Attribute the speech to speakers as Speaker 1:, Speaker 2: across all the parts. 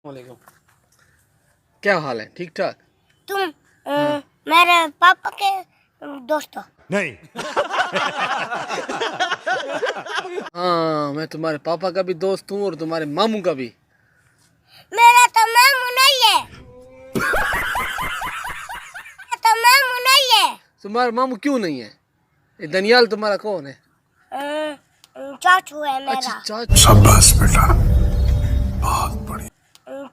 Speaker 1: वालेकुम। क्या हाल है? ठीक ठाक।
Speaker 2: तुम मेरे पापा के दोस्त हो?
Speaker 3: नहीं।
Speaker 1: हाँ, मैं तुम्हारे पापा का भी दोस्त हूँ और तुम्हारे मामू का भी।
Speaker 2: मेरा तो मामू नहीं है। तो मामू नहीं है।
Speaker 1: तुम्हारा मामू क्यों नहीं है? ये दनियाल तुम्हारा कौन है?
Speaker 2: चाचू है मेरा।
Speaker 1: अच्छा चाचू।
Speaker 3: शाबाश बेटा, बहुत बढ़िया।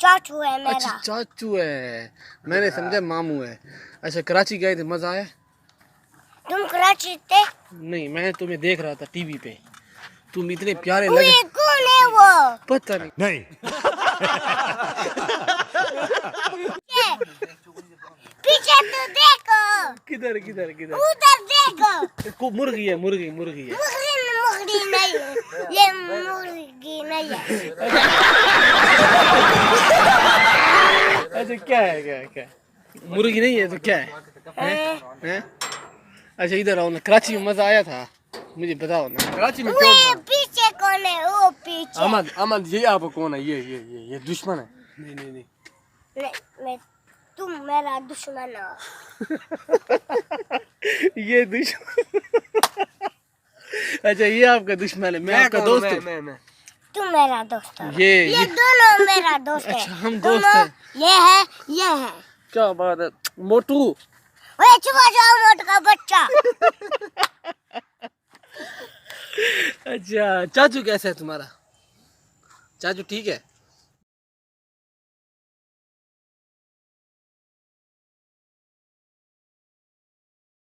Speaker 2: चाचू है
Speaker 1: अच्छा
Speaker 2: मेरा।
Speaker 1: चाचू है, मैंने समझा मामू है। अच्छा कराची गए थे, मजा आया?
Speaker 2: तुम कराची थे?
Speaker 1: नहीं, मैं तुम्हें देख रहा था टीवी पे, तुम इतने प्यारे
Speaker 2: वो
Speaker 1: लगे।
Speaker 2: ये कौन है वो?
Speaker 1: पता नहीं।
Speaker 3: नहीं।
Speaker 2: पीछे तो देखो।
Speaker 1: किधर किधर किधर?
Speaker 2: उधर देखो।
Speaker 1: मुर्गी है, मुर्गी मुर्गी है।
Speaker 2: मुर्गी नहीं है, ये मुर्गी नहीं है।
Speaker 1: अच्छा क्या है, क्या है, क्या है? मुर्गी नहीं है तो क्या है? हैं? अच्छा इधर आओ ना, कराची में मजा आया था, मुझे बताओ ना।
Speaker 4: कराची में
Speaker 2: वो
Speaker 4: क्यों?
Speaker 2: ये पीछे कौन है? वो पीछे।
Speaker 4: अहमद अहमद ये आपको कौन है? ये दुश्मन है।
Speaker 1: नहीं नहीं नहीं।
Speaker 2: नहीं, तुम मेरा दुश्मन हो।
Speaker 1: ये दुश्मन। अच्छा ये आपका दुश्मन है, मैं आपका दोस्त हूँ।
Speaker 4: मैं
Speaker 2: तुम मेरा दोस्त हो।
Speaker 1: ये
Speaker 2: दोनों मेरा दोस्त है।
Speaker 1: अच्छा, हम दोस्त हैं।
Speaker 2: ये है, ये है।
Speaker 1: क्या बात है मोटू।
Speaker 2: ओए चुप हो जाओ मोट का बच्चा।
Speaker 1: अच्छा चाचू कैसा है तुम्हारा? चाचू ठीक है?